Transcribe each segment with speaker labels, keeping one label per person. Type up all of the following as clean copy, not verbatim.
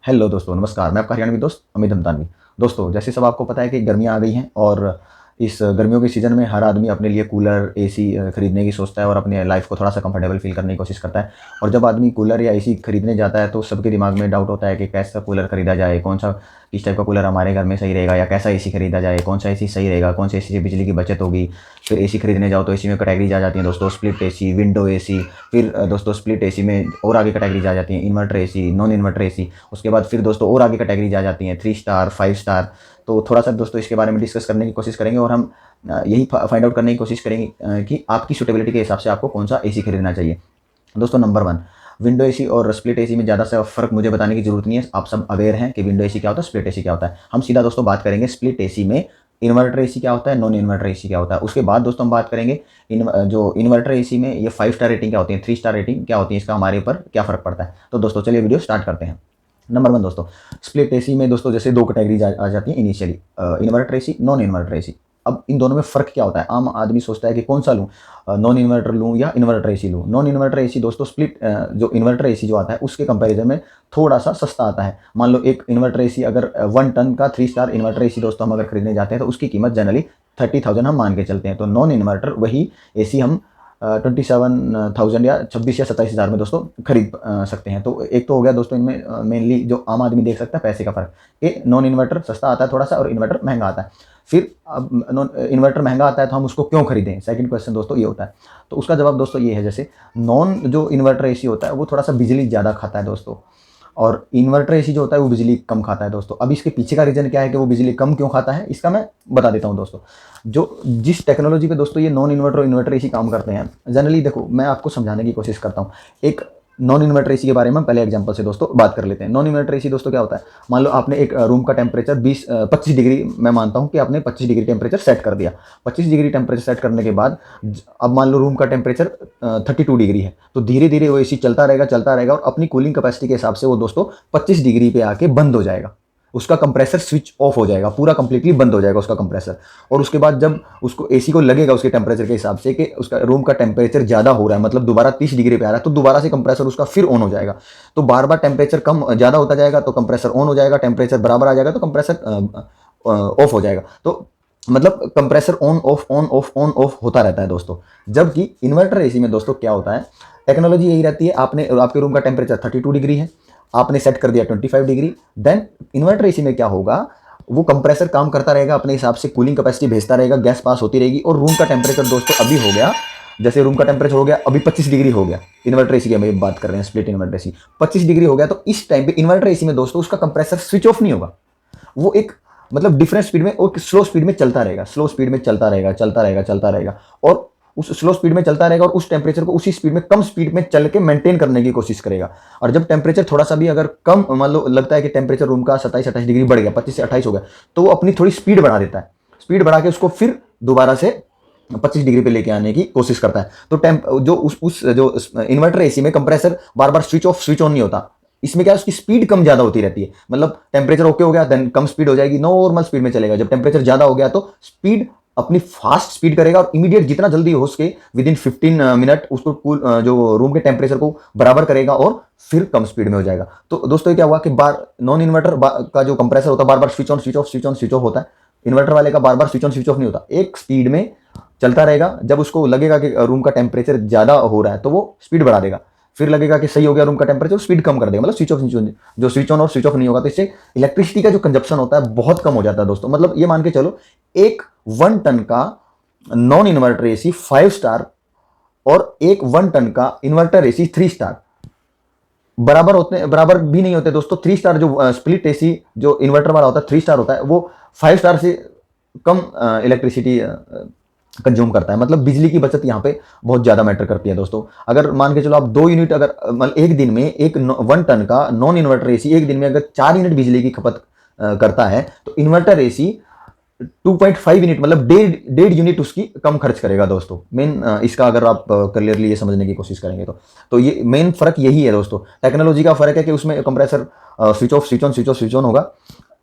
Speaker 1: Hello दोस्तों, नमस्कार। मैं आपका हरियाणवी दोस्त अमित हमतानवी। दोस्तों, जैसे सब आपको पता है कि गर्मियाँ आ गई हैं और इस गर्मियों के सीज़न में हर आदमी अपने लिए कूलर, एसी खरीदने की सोचता है और अपने लाइफ़ को थोड़ा-सा कंफर्टेबल फ़ील करने की कोशिश करता है। और जब आदमी कूलर या एसी खरीदने जाता है तो सबके दिमाग में डाउट होता है कि कैसा कूलर खरीदा जाए, कौन-सा किस टाइप का कूलर हमारे घर में सही रहेगा या कैसा एसी खरीदा जाए, कौन-सा एसी सही रहेगा, कौन से एसी से बिजली की बचत होगी। फिर एसी खरीदने जाओ तो एसी में कैटेगरीज़ आ जाती हैं दोस्तों, स्प्लिट एसी, विंडो एसी। फिर दोस्तों स्प्लिट एसी में और आगे कैटेगरीज़ आ जाती हैं, inverter AC, non inverter AC. उसके बाद फिर दोस्तों और आगे कैटेगरीज़ आ जाती हैं, 3 स्टार, 5 स्टार। तो थोड़ा-सा दोस्तों इसके बारे में डिस्कस करने की कोशिश करेंगे और हम यही फाइंड आउट करने की कोशिश करेंगे कि आपकी सूटेबिलिटी के हिसाब से आपको कौन-सा एसी खरीदना चाहिए। दोस्तों नंबर 1, विंडो एसी और स्प्लिट एसी में ज़्यादा सा फ़र्क मुझे बताने की ज़रूरत नहीं है। आप सब अवेयर हैं कि विंडो एसी क्या होता है, स्प्लिट एसी क्या होता है। हम सीधा दोस्तों बात करेंगे स्प्लिट एसी में इन्वर्टर एसी क्या होता है, नॉन इन्वर्टर एसी क्या होता है। उसके बाद दोस्तों हम बात करेंगे जो इन्वर्टर एसी में ये 5 स्टार रेटिंग क्या होती है, 3 स्टार रेटिंग क्या होती है, इसका हमारे ऊपर क्या फ़र्क पड़ता है। तो दोस्तों चलिए वीडियो स्टार्ट करते हैं। नंबर 1 दोस्तों, स्प्लिट एसी में दोस्तों जैसे 2 कैटेगरीज़ आ जाती हैं initially, inverter AC, non inverter AC. अब इन दोनों में फ़र्क क्या होता है? आम आदमी सोचता है कि कौन-सा लूँ, नॉन इन्वर्टर लूँ या इन्वर्टर एसी लूँ। नॉन इन्वर्टर एसी दोस्तों जो इन्वर्टर एसी जो आता है उसके कंपैरिज़न में थोड़ा-सा सस्ता आता है। मान लो एक इन्वर्टर एसी अगर 1 टन का 3 स्टार इन्वर्टर एसी दोस्तों हम अगर खरीदने जाते हैं तो उसकी कीमत जनरली 30,000 हम मान के चलते हैं। तो नॉन इन्वर्टर वही एसी हम 27,000 या 26 या 27,000 में दोस्तों खरीद सकते हैं। तो एक तो हो गया दोस्तों इनमें मेनली जो आम आदमी देख सकता है पैसे का फ़र्क, कि नॉन इन्वर्टर सस्ता आता है थोड़ा-सा और इन्वर्टर महँगा आता है। फिर अब नॉन इन्वर्टर महँगा आता है तो हम उसको क्यों खरीदें? सेकंड क्वेश्चन दोस्तों ये होता है। तो उसका जवाब दोस्तों ये है, जैसे नॉन जो इन्वर्टर एसी होता है वो थोड़ा-सा बिजली ज़्यादा खाता है दोस्तों, और इन्वर्टर एसी जो होता है वो बिजली कम खाता है दोस्तों। अब इसके पीछे का रीज़न क्या है कि वो बिजली कम क्यों खाता है, इसका मैं बता देता हूँ दोस्तों। जिस टेक्नोलॉजी पे दोस्तों ये नॉन इन्वर्टर और इन्वर्टर एसी काम करते हैं, जनरली देखो मैं आपको समझाने की कोशिश करता हूँ। एक नॉन इन्वर्टर एसी के बारे में हम पहले एग्जांपल से दोस्तों बात कर लेते हैं। नॉन इन्वर्टर एसी दोस्तों क्या होता है, मान लो आपने एक रूम का टेम्परेचर 25 डिग्री, मैं मानता हूँ कि आपने 25 डिग्री टेम्परेचर सेट कर दिया। 25 डिग्री टेम्परेचर सेट करने के बाद अब मान लो रूम का टेम्परेचर 32 डिग्री है, तो धीरे धीरे वो एसी चलता रहेगा और अपनी कूलिंग कैपेसिटी के हिसाब से वो दोस्तों 25 डिग्री पे आके बंद हो जाएगा। उसका कंप्रेसर स्विच ऑफ हो जाएगा, पूरा कंप्लीटली बंद हो जाएगा उसका कंप्रेसर। और उसके बाद जब उसको एसी को लगेगा उसके टेम्परेचर के हिसाब से कि उसका रूम का टेम्परेचर ज़्यादा हो रहा है, मतलब दोबारा 30 डिग्री पे आ रहा है, तो दोबारा से कंप्रेसर उसका फिर ऑन हो जाएगा। तो बार बार टेम्परेचर कम ज़्यादा होता जाएगा तो कंप्रेसर ऑन हो जाएगा, टेम्परेचर बराबर आ जाएगा तो कंप्रेसर ऑफ हो जाएगा। तो मतलब कंप्रेसर ऑन ऑफ होता रहता है दोस्तों। जबकि इन्वर्टर एसी में दोस्तों क्या होता है, टेक्नोलॉजी यही रहती है, आपके रूम का टेम्परेचर 32 डिग्री है, आपने सेट कर दिया 25 डिग्री, देन इन्वर्टर एसी में क्या होगा, वो कंप्रेसर काम करता रहेगा अपने हिसाब से, कूलिंग कैपेसिटी भेजता रहेगा, गैस पास होती रहेगी और रूम का टेम्परेचर दोस्तों अभी हो गया, जैसे रूम का टेम्परेचर हो गया अभी 25 डिग्री हो गया। इन्वर्टर एसी की हम बात कर रहे हैं, स्प्लिट इन्वर्टर एसी 25 डिग्री हो गया, तो इस टाइम पे इन्वर्टर एसी में दोस्तों उसका कंप्रेसर स्विच ऑफ नहीं होगा, वो एक मतलब डिफरेंट स्पीड में और स्लो स्पीड में चलता रहेगा, स्लो स्पीड में चलता रहेगा और उस स्लो स्पीड में चलता रहेगा और उस टेम्परेचर को उसी स्पीड में कम स्पीड में चल के मेंटेन करने की कोशिश करेगा। और जब टेम्परेचर थोड़ा सा भी अगर कम, मान लो लगता है कि टेम्परेचर रूम का 27-28 डिग्री बढ़ गया, 25 से 28 हो गया, तो वो अपनी थोड़ी स्पीड बढ़ा देता है। स्पीड बढ़ा के उसको फिर दोबारा से 25 डिग्री पे लेके आने की कोशिश करता है। तो जो इन्वर्टर एसी में compressor bar bar switch off switch on नहीं होता, इसमें क्या है उसकी स्पीड कम ज्यादा होती रहती है। मतलब टेम्परेचर ओके हो गया, देन कम स्पीड हो जाएगी, नॉर्मल स्पीड में चलेगा। जब टेम्परेचर ज्यादा हो गया तो स्पीड अपनी फास्ट स्पीड करेगा और इमीडिएट जितना जल्दी हो सके विद इन 15 मिनट उसको जो रूम के टेम्परेचर को बराबर करेगा और फिर कम स्पीड में हो जाएगा। तो दोस्तों क्या हुआ कि नॉन इन्वर्टर का जो कंप्रेसर होता है बार बार स्विच ऑन होता है, इन्वर्टर वाले का बार बार स्विच ऑफ नहीं होता, एक स्पीड में चलता रहेगा। जब उसको लगेगा कि रूम का टेम्परेचर ज्यादा हो रहा है तो वो स्पीड बढ़ा देगा, फिर लगेगा कि सही हो गया रूम का टेम्परेचर, स्पीड कम कर देगा, मतलब स्विच ऑन और स्विच ऑफ नहीं होगा। तो इससे इलेक्ट्रिसिटी का जो कंजप्शन होता है बहुत कम हो जाता है दोस्तों। मतलब ये मान के चलो एक 1 टन का नॉन इन्वर्टर एसी 5 स्टार और एक 1 टन का इन्वर्टर एसी 3 स्टार बराबर भी नहीं होते दोस्तों। 3 स्टार जो स्प्लिट एसी जो इन्वर्टर वाला होता है 3 स्टार होता है, वो 5 स्टार से कम इलेक्ट्रिसिटी कंज्यूम करता है। मतलब बिजली की बचत यहाँ पे बहुत ज़्यादा मैटर करती है दोस्तों। अगर मान के चलो आप 2 यूनिट, अगर मतलब एक दिन में एक 1 टन का नॉन इन्वर्टर एसी एक दिन में अगर 4 यूनिट बिजली की खपत करता है तो इन्वर्टर एसी 2.5 यूनिट मतलब डेढ़ यूनिट उसकी कम खर्च करेगा दोस्तों। मेन इसका अगर आप क्लियरली ये समझने की कोशिश करेंगे तो ये मेन फर्क यही है दोस्तों। टेक्नोलॉजी का फर्क है कि उसमें कंप्रेसर स्विच ऑन होगा,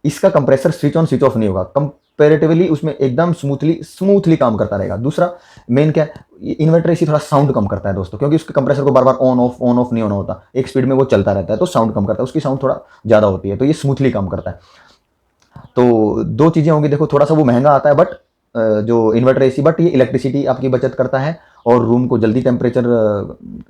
Speaker 1: इसका compressor switch on switch off नहीं होगा, कंपेरेटिवली उसमें एकदम स्मूथली काम करता रहेगा। दूसरा मेन क्या है, इन्वर्टर एसी थोड़ा साउंड कम करता है दोस्तों, क्योंकि उसके कंप्रेसर को बार बार ऑन ऑफ नहीं होना होता, एक स्पीड में वो चलता रहता है, तो साउंड कम करता है, उसकी साउंड थोड़ा ज़्यादा होती है, तो ये स्मूथली काम करता है। तो दो चीज़ें होंगी, देखो थोड़ा सा वो महंगा आता है बट जो इन्वर्टर एसी, बट ये इलेक्ट्रिसिटी आपकी बचत करता है और रूम को जल्दी टेम्परेचर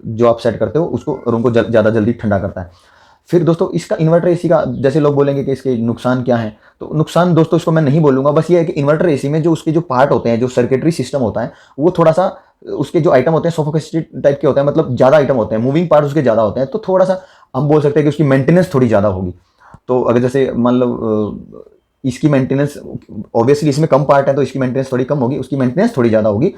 Speaker 1: जो आप सेट करते हो उसको रूम को ज़्यादा जल्दी ठंडा करता है। फिर दोस्तों इसका इन्वर्टर एसी का, जैसे लोग बोलेंगे कि इसके नुकसान क्या है, तो नुकसान दोस्तों इसको मैं नहीं बोलूँगा, बस ये है कि इन्वर्टर एसी में जो उसके जो पार्ट होते हैं, जो सर्किटरी सिस्टम होता है, वो थोड़ा सा उसके जो आइटम होते हैं सोफिस्टिकेटेड टाइप के होते हैं, मतलब ज़्यादा आइटम होते हैं, मूविंग पार्ट उसके ज़्यादा होते हैं, तो थोड़ा सा हम बोल सकते हैं कि उसकी मेंटेनेंस थोड़ी ज़्यादा होगी। तो अगर जैसे मान लो इसकी मेंटेनेंस, ऑब्वियसली इसमें कम पार्ट है तो इसकी मेंटेनेंस थोड़ी कम होगी, उसकी मेंटेनेंस थोड़ी ज़्यादा होगी,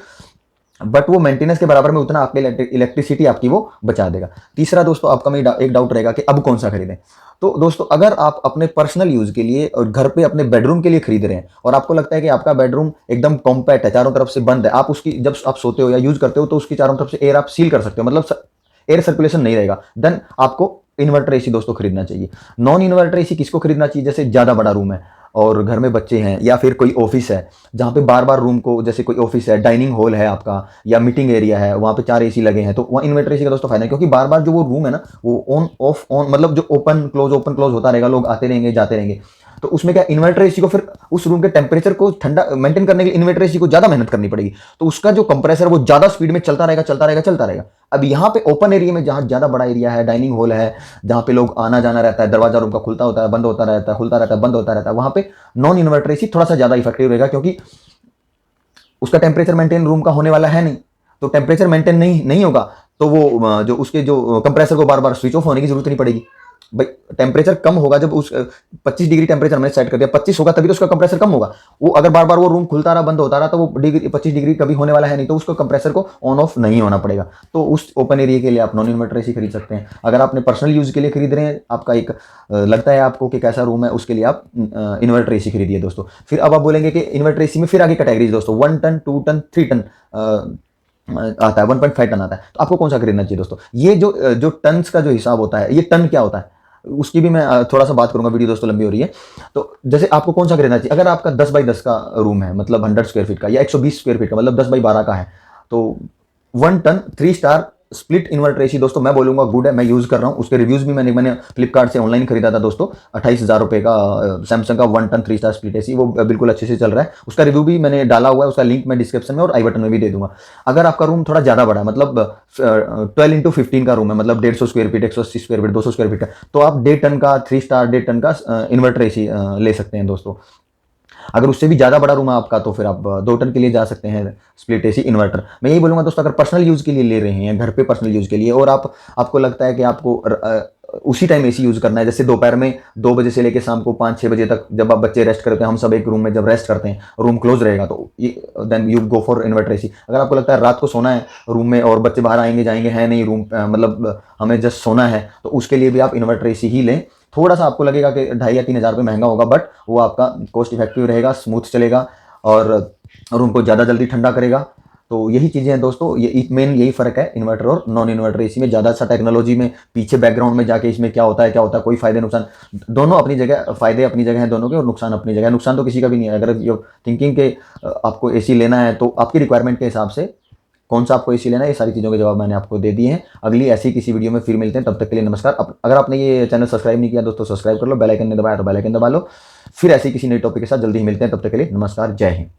Speaker 1: बट वो मेंटेनेंस के बराबर में उतना आपके इलेक्ट्रिसिटी आपकी वो बचा देगा। तीसरा दोस्तों आपका में एक डाउट रहेगा कि अब कौन सा खरीदें। तो दोस्तों अगर आप अपने पर्सनल यूज़ के लिए और घर पे अपने बेडरूम के लिए खरीद रहे हैं और आपको लगता है कि आपका बेडरूम एकदम कॉम्पैक्ट है, चारों तरफ से बंद है, आप उसकी जब आप सोते हो या यूज़ करते हो तो उसकी चारों तरफ से एयर आप सील कर सकते हो, मतलब एयर सर्कुलेशन नहीं रहेगा, देन आपको इन्वर्टर एसी दोस्तों खरीदना चाहिए। नॉन इन्वर्टर एसी किसको खरीदना चाहिए, जैसे ज़्यादा बड़ा रूम है और घर में बच्चे हैं, या फिर कोई ऑफिस है जहाँ पे बार बार रूम को, जैसे कोई ऑफिस है, डाइनिंग हॉल है आपका या मीटिंग एरिया है, वहाँ पे 4 एसी लगे हैं, तो वहाँ इन्वर्टर एसी का दोस्तों फायदा है, क्योंकि बार बार जो वो रूम है ना वो ऑन मतलब जो ओपन क्लोज होता रहेगा, लोग आते रहेंगे जाते रहेंगे, तो उसमें क्या इन्वर्टर एसी को फिर उस रूम के टेम्परेचर को ठंडा मेंटेन करने के लिए इन्वर्टर एसी को ज़्यादा मेहनत करनी पड़ेगी, तो उसका जो कंप्रेसर वो ज़्यादा स्पीड में चलता रहेगा। अब यहाँ पे ओपन एरिया में जहाँ ज़्यादा बड़ा एरिया है, डाइनिंग हॉल है, जहाँ पे लोग आना जाना रहता है, दरवाजा रूम का खुलता होता है, बंद होता रहता है, खुलता रहता है, बंद होता रहता है, वहाँ पे नॉन इन्वर्टर एसी थोड़ा सा ज़्यादा इफेक्टिव रहेगा, क्योंकि उसका टेम्परेचर मेंटेन रूम का होने वाला है नहीं, तो टेम्परेचर मेंटेन नहीं होगा, तो वो जो उसके जो कंप्रेसर को बार बार स्विच ऑफ होने की जरूरत नहीं पड़ेगी। भाई टेम्परेचर कम होगा जब उस 25 डिग्री टेम्परेचर हमने सेट कर दिया, 25 होगा तभी तो उसका कंप्रेसर कम होगा। वो अगर बार बार वो रूम खुलता रहा बंद होता रहा तो वो 25 डिग्री कभी होने वाला है नहीं, तो उसको कंप्रेसर को ऑन ऑफ नहीं होना पड़ेगा। तो उस ओपन एरिया के लिए आप नॉन इन्वर्टर एसी खरीद सकते हैं। अगर आपने पर्सनल यूज के लिए खरीद रहे हैं, आपका एक लगता है आपको कि कैसा रूम है, उसके लिए आप इन्वर्टर एसी खरीदिए दोस्तों। फिर अब आप बोलेंगे कि इन्वर्टर एसी में फिर आगे कैटेगरीज दोस्तों, 1 टन 2 टन 3 टन आता है, 1.5 टन आता है, तो आपको कौन सा खरीदना चाहिए दोस्तों। ये जो टन्स का जो हिसाब होता है, ये टन क्या होता है उसकी भी मैं थोड़ा सा बात करूंगा, वीडियो दोस्तों लंबी हो रही है। तो जैसे आपको कौन सा खरीदना चाहिए, अगर आपका 10 बाई 10 का रूम है, मतलब 100 स्क्वायर फीट का, या 120 स्क्वायर फीट का, मतलब 10 बाई 12 का है, तो 1 ton 3 star split inverter AC दोस्तों मैं बोलूंगा गुड है, मैं यूज कर रहा हूँ। उसके रिव्यूज भी मैंने फ्लिपकार्ट से ऑनलाइन खरीदा था दोस्तों, 28,000 रुपये का सैमसंग का 1 टन 3 स्टार स्प्लिट एसी, वो बिल्कुल अच्छे से चल रहा है। उसका रिव्यू भी मैंने डाला हुआ है, उसका लिंक मैं डिस्क्रिप्शन में और आई बटन में भी दे दूंगा। अगर आपका रूम थोड़ा ज़्यादा बड़ा है, मतलब 12x15 का रूम है, मतलब 150 square feet, 180 square feet, 200 square feet है, तो आप 1.5 टन का 3 स्टार 1.5 टन का इन्वर्टर एसी ले सकते हैं दोस्तों। अगर उससे भी ज़्यादा बड़ा रूम है आपका, तो फिर आप 2 टन के लिए जा सकते हैं स्प्लिट एसी इन्वर्टर। मैं यही बोलूँगा दोस्तों, अगर पर्सनल यूज़ के लिए ले रहे हैं, घर पे पर्सनल यूज़ के लिए, और आपको लगता है कि आपको उसी टाइम एसी यूज़ करना है, जैसे दोपहर में 2 बजे से लेकर शाम को 5-6 बजे तक, जब आप बच्चे रेस्ट करते हैं, हम सब एक रूम में जब रेस्ट करते हैं, रूम क्लोज रहेगा, तो then you go for inverter AC. अगर आपको लगता है रात को सोना है रूम में और बच्चे बाहर आएंगे जाएंगे है नहीं, रूम मतलब हमें जस्ट सोना है, तो उसके लिए भी आप इन्वर्टर एसी ही लें। थोड़ा सा आपको लगेगा कि 2,500 या 3,000 रुपये महंगा होगा, बट वो आपका कॉस्ट इफेक्टिव रहेगा, स्मूथ चलेगा और रूम को ज़्यादा जल्दी ठंडा करेगा। तो यही चीज़ें हैं दोस्तों, ये मेन यही फ़र्क है इन्वर्टर और नॉन इन्वर्टर एसी में। ज़्यादा सा टेक्नोलॉजी में पीछे बैकग्राउंड में जाके इसमें क्या होता है, कोई फ़ायदे नुकसान दोनों अपनी जगह, फ़ायदे अपनी जगह हैं दोनों के, और नुकसान अपनी जगह। नुकसान तो किसी का भी नहीं है। अगर ये थिंकिंग के आपको एसी लेना है, तो आपकी रिक्वायरमेंट के हिसाब से कौन सा आपको एसी लेना है, ये सारी चीज़ों के जवाब मैंने आपको दे दिए हैं। अगली ऐसी किसी वीडियो में फिर मिलते हैं, तब तक के लिए नमस्कार। अगर आपने ये चैनल सब्सक्राइब नहीं किया दोस्तों, सब्सक्राइब कर लो, बेल आइकन नहीं दबाया तो बेल आइकन दबा लो। फिर ऐसी किसी नई टॉपिक के साथ जल्दी ही मिलते हैं, तब तक के लिए नमस्कार, जय हिंद।